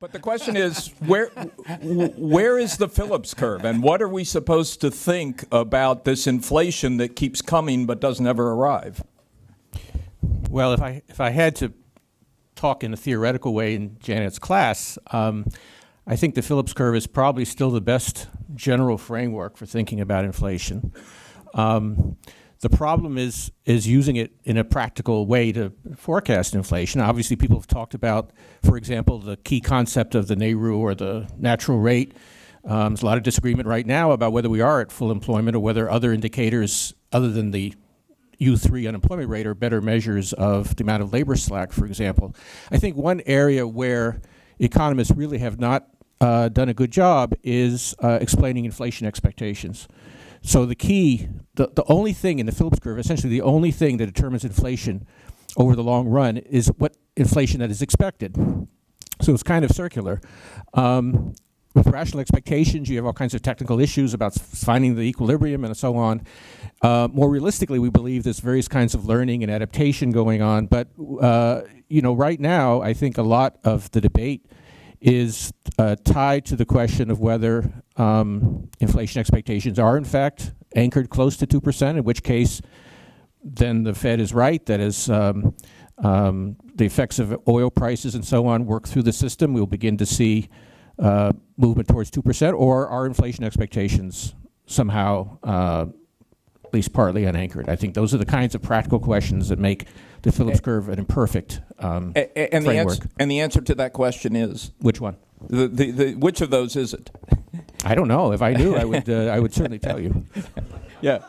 But the question is, where is the Phillips curve, and what are we supposed to think about this inflation that keeps coming but doesn't ever arrive? Well, if I had to talk in a theoretical way in Janet's class, I think the Phillips curve is probably still the best general framework for thinking about inflation. The problem is using it in a practical way to forecast inflation. Obviously, people have talked about, for example, the key concept of the NAIRU or the natural rate. There's a lot of disagreement right now about whether we are at full employment or whether other indicators other than the U3 unemployment rate are better measures of the amount of labor slack, for example. I think one area where economists really have not done a good job is explaining inflation expectations. So the only thing in the Phillips curve, essentially the only thing that determines inflation over the long run is what inflation that is expected. So it's kind of circular. With rational expectations, you have all kinds of technical issues about finding the equilibrium and so on. More realistically, we believe there's various kinds of learning and adaptation going on. But right now, I think a lot of the debate is tied to the question of whether inflation expectations are in fact anchored close to 2%, in which case then the Fed is right, that as the effects of oil prices and so on work through the system, we'll begin to see movement towards 2%, or are inflation expectations somehow at least partly unanchored? I think those are the kinds of practical questions that make the Phillips curve an imperfect framework. And the answer to that question is? Which one? Which of those is it? I don't know. If I knew, I would certainly tell you. Yeah.